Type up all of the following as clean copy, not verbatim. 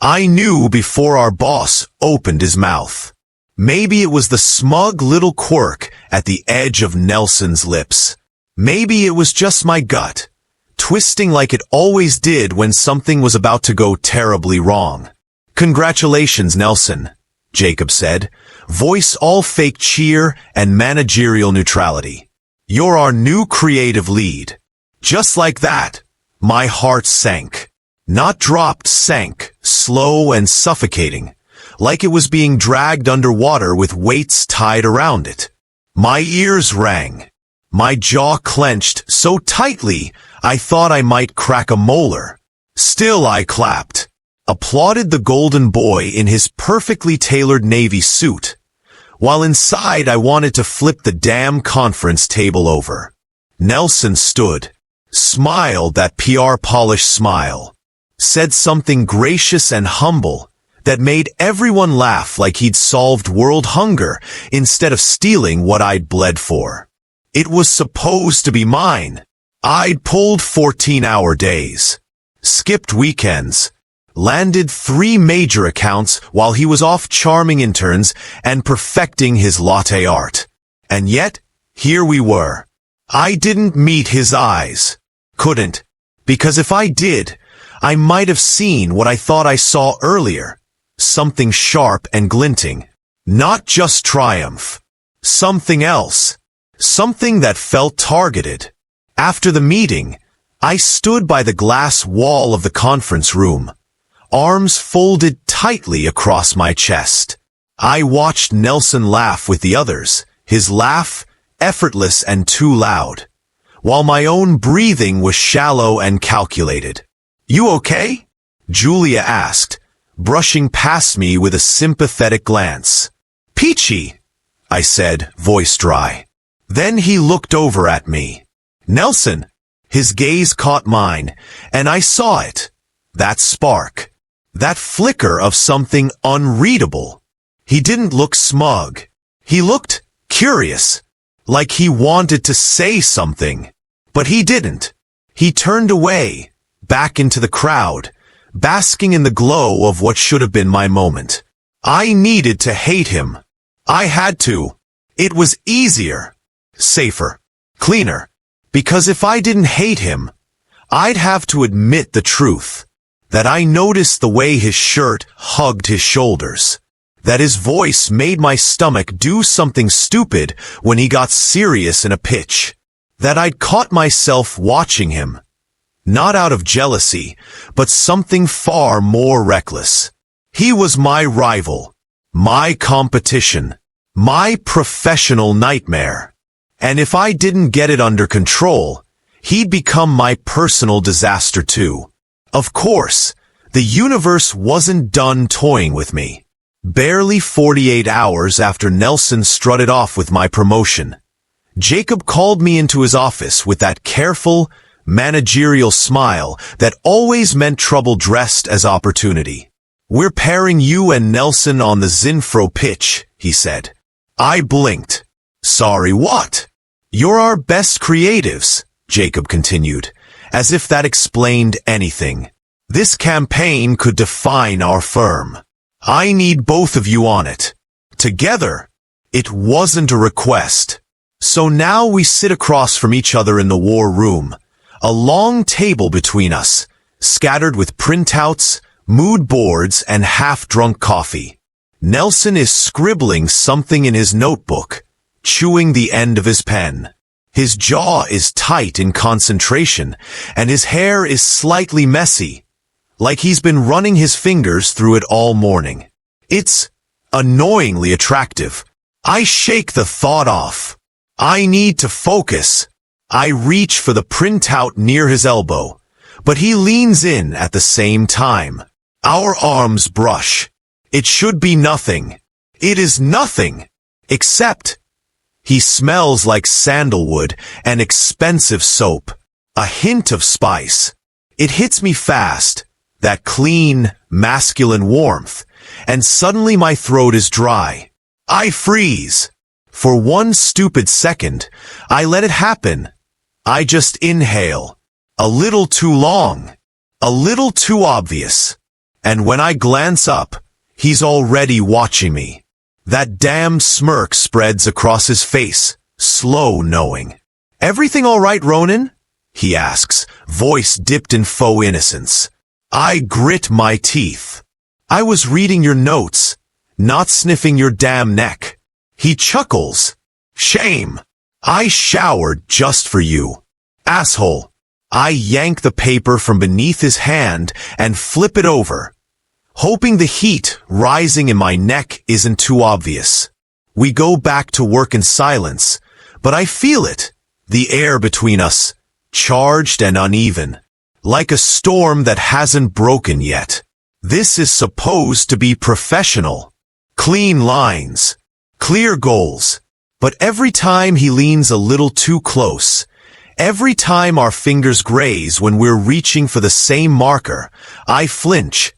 I knew before our boss opened his mouth. Maybe it was the smug little quirk at the edge of Nelson's lips. Maybe it was just my gut, twisting like it always did when something was about to go terribly wrong. "Congratulations, Nelson," Jacob said, voice all fake cheer and managerial neutrality. "You're our new creative lead." Just like that, my heart sank. Not dropped, sank, slow and suffocating, like it was being dragged underwater with weights tied around it. My ears rang. My jaw clenched so tightly I thought I might crack a molar. Still I clapped, applauded the golden boy in his perfectly tailored navy suit, while inside I wanted to flip the damn conference table over. Nelson stood, smiled that PR-polished smile, said something gracious and humble that made everyone laugh like he'd solved world hunger instead of stealing what I'd bled for. It was supposed to be mine. I'd pulled 14-hour days, skipped weekends, landed 3 major accounts while he was off charming interns and perfecting his latte art. And yet, here we were. I didn't meet his eyes. Couldn't. Because if I did, I might have seen what I thought I saw earlier. Something sharp and glinting. Not just triumph. Something else. Something that felt targeted. After the meeting, I stood by the glass wall of the conference room, arms folded tightly across my chest. I watched Nelson laugh with the others, his laugh effortless and too loud, while my own breathing was shallow and calculated. "You okay?" Julia asked, brushing past me with a sympathetic glance. "Peachy," I said, voice dry. Then he looked over at me. "Nelson." His gaze caught mine, and I saw it. That spark. That flicker of something unreadable. He didn't look smug. He looked curious, like he wanted to say something. But he didn't. He turned away, back into the crowd, basking in the glow of what should have been my moment. I needed to hate him. I had to. It was easier, safer, cleaner. Because if I didn't hate him, I'd have to admit the truth. That I noticed the way his shirt hugged his shoulders. That his voice made my stomach do something stupid when he got serious in a pitch. That I'd caught myself watching him. Not out of jealousy, but something far more reckless. He was my rival. My competition. My professional nightmare. And if I didn't get it under control, he'd become my personal disaster too. Of course, the universe wasn't done toying with me. Barely 48 hours after Nelson strutted off with my promotion, Jacob called me into his office with that careful, managerial smile that always meant trouble dressed as opportunity. "We're pairing you and Nelson on the Zinfro pitch," he said. I blinked. "Sorry, what?" "You're our best creatives," Jacob continued, as if that explained anything. "This campaign could define our firm. I need both of you on it. Together." It wasn't a request. So now we sit across from each other in the war room, a long table between us, scattered with printouts, mood boards, and half-drunk coffee. Nelson is scribbling something in his notebook, chewing the end of his pen. His jaw is tight in concentration, and his hair is slightly messy, like he's been running his fingers through it all morning. It's annoyingly attractive. I shake the thought off. I need to focus. I reach for the printout near his elbow, but he leans in at the same time. Our arms brush. It should be nothing. It is nothing. Except he smells like sandalwood and expensive soap. A hint of spice. It hits me fast, that clean, masculine warmth, and suddenly my throat is dry. I freeze. For one stupid second, I let it happen. I just inhale. A little too long. A little too obvious. And when I glance up, he's already watching me. That damn smirk spreads across his face, slow knowing. "Everything all right, Ronan?" he asks, voice dipped in faux innocence. I grit my teeth. "I was reading your notes, not sniffing your damn neck." He chuckles. "Shame. I showered just for you. Asshole." I yank the paper from beneath his hand and flip it over, hoping the heat rising in my neck isn't too obvious. We go back to work in silence, but I feel it, the air between us, charged and uneven, like a storm that hasn't broken yet. This is supposed to be professional. Clean lines, clear goals. But every time he leans a little too close, every time our fingers graze when we're reaching for the same marker, I flinch.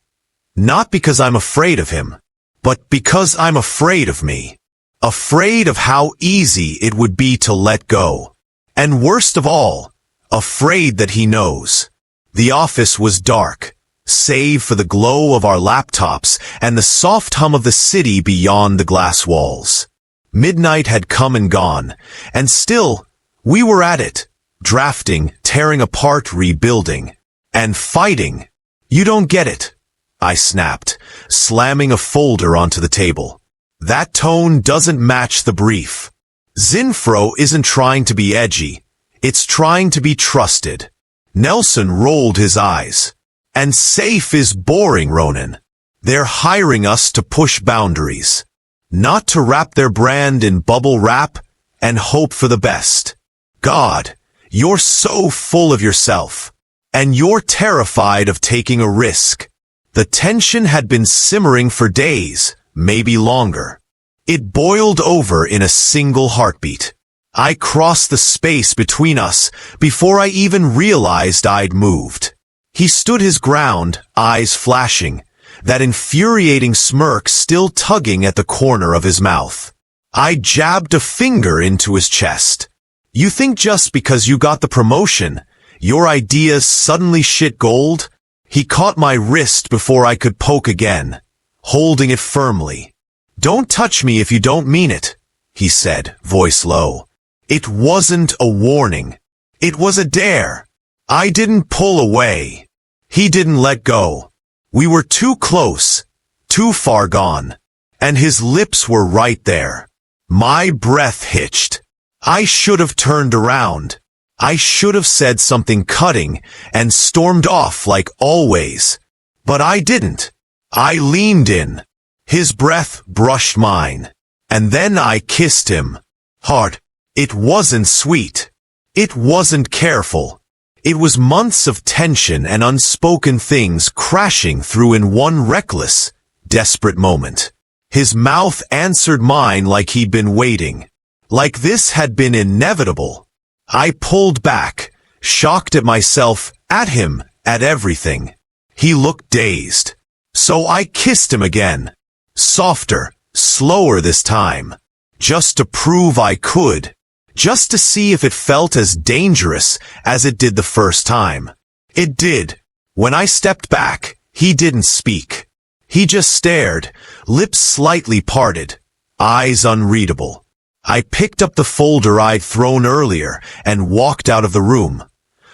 Not because I'm afraid of him, but because I'm afraid of me. Afraid of how easy it would be to let go. And worst of all, afraid that he knows. The office was dark, save for the glow of our laptops and the soft hum of the city beyond the glass walls. Midnight had come and gone, and still, we were at it, drafting, tearing apart, rebuilding, and fighting. "You don't get it," I snapped, slamming a folder onto the table. "That tone doesn't match the brief. Zinfro isn't trying to be edgy. It's trying to be trusted." Nelson rolled his eyes. "And safe is boring, Ronan. They're hiring us to push boundaries, not to wrap their brand in bubble wrap and hope for the best. God, you're so full of yourself, and you're terrified of taking a risk." The tension had been simmering for days, maybe longer. It boiled over in a single heartbeat. I crossed the space between us before I even realized I'd moved. He stood his ground, eyes flashing, that infuriating smirk still tugging at the corner of his mouth. I jabbed a finger into his chest. "You think just because you got the promotion, your ideas suddenly shit gold?" He caught my wrist before I could poke again, holding it firmly. "Don't touch me if you don't mean it," he said, voice low. It wasn't a warning. It was a dare. I didn't pull away. He didn't let go. We were too close, too far gone, and his lips were right there. My breath hitched. I should have turned around. I should have said something cutting and stormed off like always. But I didn't. I leaned in. His breath brushed mine. And then I kissed him. Hard. It wasn't sweet. It wasn't careful. It was months of tension and unspoken things crashing through in one reckless, desperate moment. His mouth answered mine like he'd been waiting. Like this had been inevitable. I pulled back, shocked at myself, at him, at everything. He looked dazed. So I kissed him again. Softer, slower this time. Just to prove I could. Just to see if it felt as dangerous as it did the first time. It did. When I stepped back, he didn't speak. He just stared, lips slightly parted, eyes unreadable. I picked up the folder I'd thrown earlier and walked out of the room,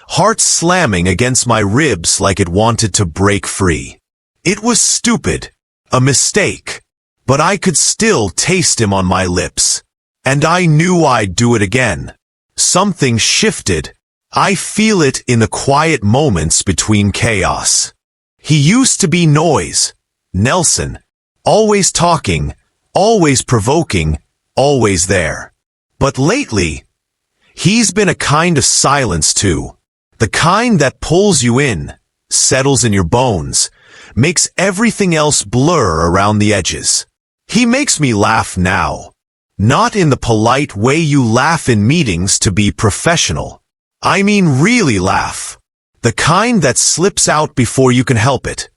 heart slamming against my ribs like it wanted to break free. It was stupid, a mistake, but I could still taste him on my lips. And I knew I'd do it again. Something shifted. I feel it in the quiet moments between chaos. He used to be noise, Nelson, always talking, always provoking, always there. But lately, he's been a kind of silence too. The kind that pulls you in, settles in your bones, makes everything else blur around the edges. He makes me laugh now. Not in the polite way you laugh in meetings to be professional. I mean really laugh. The kind that slips out before you can help it.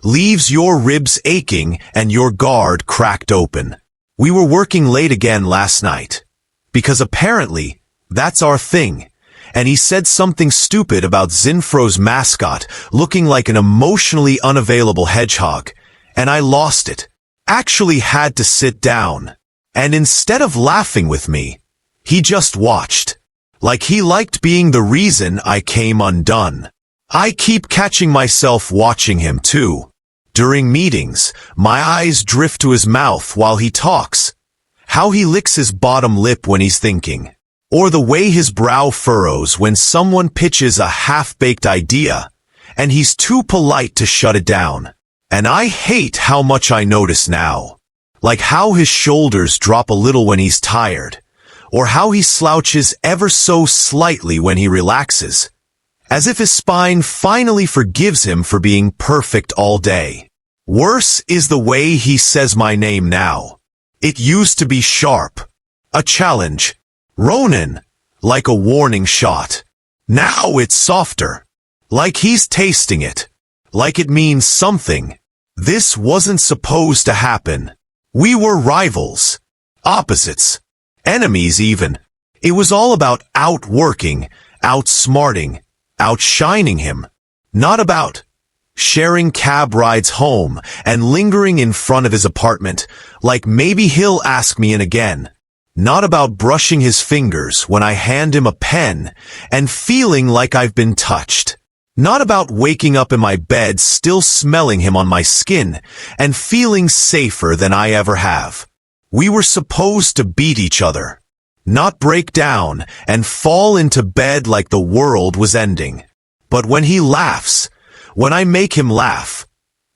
Leaves your ribs aching and your guard cracked open. We were working late again last night. Because apparently, that's our thing. and he said something stupid about Zinfro's mascot looking like an emotionally unavailable hedgehog, and I lost it. Actually had to sit down. And instead of laughing with me, he just watched. Like he liked being the reason I came undone. I keep catching myself watching him too. During meetings, my eyes drift to his mouth while he talks. How he licks his bottom lip when he's thinking. Or the way his brow furrows when someone pitches a half-baked idea, and he's too polite to shut it down. And I hate how much I notice now. Like how his shoulders drop a little when he's tired, or how he slouches ever so slightly when he relaxes, as if his spine finally forgives him for being perfect all day. Worse is the way he says my name now. It used to be sharp, a challenge, Ronan, like a warning shot. Now it's softer, like he's tasting it, like it means something. This wasn't supposed to happen. We were rivals, opposites, enemies even. It was all about outworking, outsmarting, outshining him. Not about sharing cab rides home and lingering in front of his apartment, like maybe he'll ask me in again. Not about brushing his fingers when I hand him a pen and feeling like I've been touched. Not about waking up in my bed still smelling him on my skin and feeling safer than I ever have. We were supposed to beat each other, not break down and fall into bed like the world was ending. But when he laughs, when I make him laugh,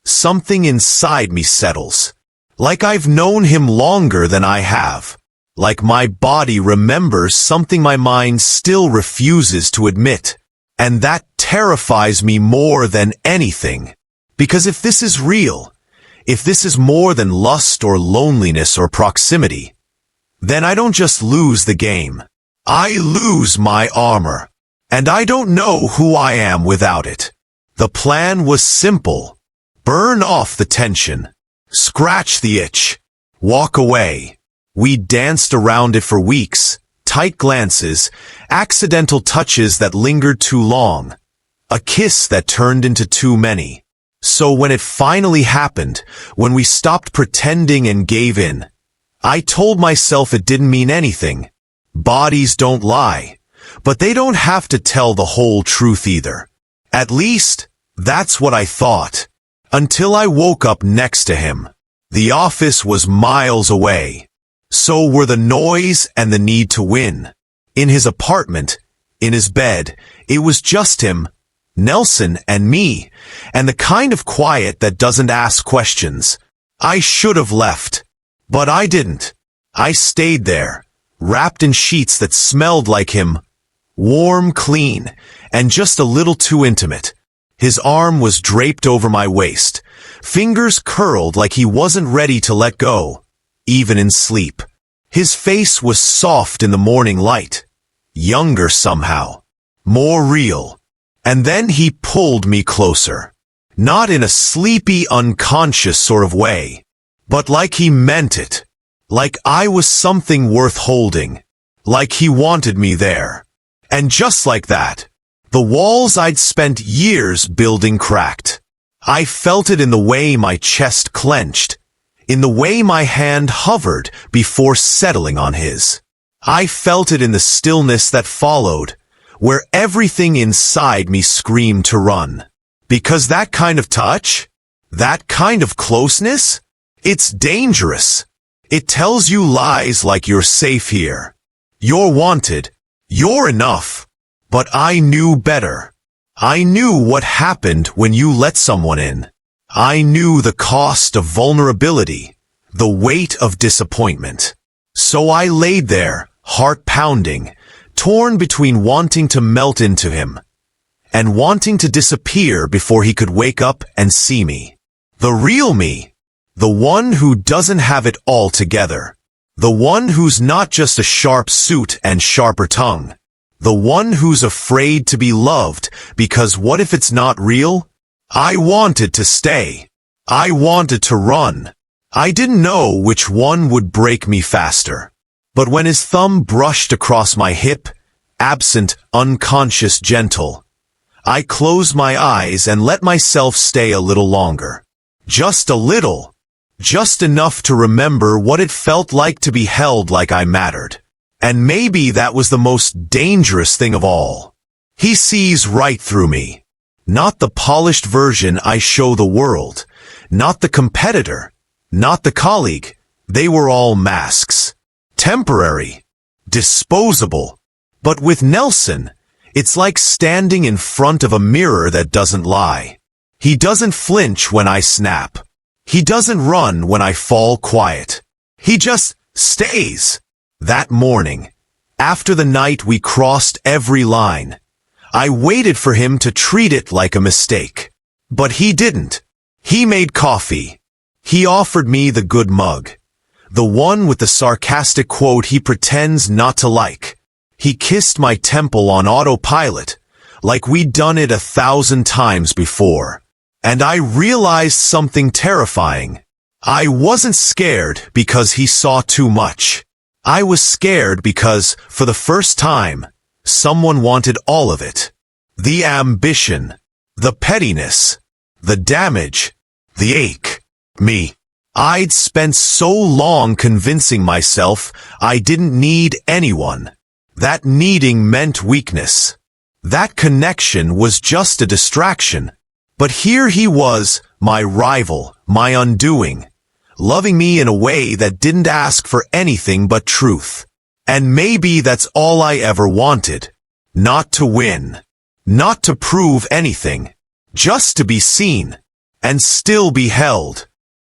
something inside me settles. Like I've known him longer than I have. Like my body remembers something my mind still refuses to admit. And that terrifies me more than anything. Because if this is real, if this is more than lust or loneliness or proximity, then I don't just lose the game. I lose my armor. And I don't know who I am without it. The plan was simple. Burn off the tension. Scratch the itch. Walk away. We danced around it for weeks. Tight glances, accidental touches that lingered too long, a kiss that turned into too many. So when it finally happened, when we stopped pretending and gave in, I told myself it didn't mean anything. Bodies don't lie, but they don't have to tell the whole truth either. At least, that's what I thought, until I woke up next to him. The office was miles away. So were the noise and the need to win. In his apartment, in his bed, it was just him, Nelson and me, and the kind of quiet that doesn't ask questions. I should have left, but I didn't. I stayed there, wrapped in sheets that smelled like him, warm, clean, and just a little too intimate. His arm was draped over my waist, fingers curled like he wasn't ready to let go. Even in sleep. His face was soft in the morning light, younger somehow, more real. And then he pulled me closer. Not in a sleepy, unconscious sort of way, but like he meant it. Like I was something worth holding. Like he wanted me there. And just like that, the walls I'd spent years building cracked. I felt it in the way my chest clenched, in the way my hand hovered before settling on his. I felt it in the stillness that followed, where everything inside me screamed to run. Because that kind of touch, that kind of closeness, it's dangerous. It tells you lies like you're safe here. You're wanted. You're enough. But I knew better. I knew what happened when you let someone in. I knew the cost of vulnerability, the weight of disappointment. So I laid there, heart pounding, torn between wanting to melt into him and wanting to disappear before he could wake up and see me. The real me. The one who doesn't have it all together. The one who's not just a sharp suit and sharper tongue. The one who's afraid to be loved because what if it's not real? I wanted to stay. I wanted to run. I didn't know which one would break me faster. But when his thumb brushed across my hip, absent, unconscious, gentle. I closed my eyes and let myself stay a little longer. Just a little. Just enough to remember what it felt like to be held like I mattered. And maybe that was the most dangerous thing of all. He sees right through me. Not the polished version I show the world. Not the competitor. Not the colleague. They were all masks. Temporary. Disposable. But with Nelson, it's like standing in front of a mirror that doesn't lie. He doesn't flinch when I snap. He doesn't run when I fall quiet. He just stays. That morning, after the night we crossed every line, I waited for him to treat it like a mistake. But he didn't. He made coffee. He offered me the good mug. The one with the sarcastic quote he pretends not to like. He kissed my temple on autopilot, like we'd done it 1,000 times before. And I realized something terrifying. I wasn't scared because he saw too much. I was scared because, for the first time, someone wanted all of it. The ambition, the pettiness, the damage, the ache. Me. I'd spent so long convincing myself I didn't need anyone. That needing meant weakness. That connection was just a distraction. But here he was, my rival, my undoing, loving me in a way that didn't ask for anything but truth. And maybe that's all I ever wanted. Not to win. Not to prove anything. Just to be seen. And still be held.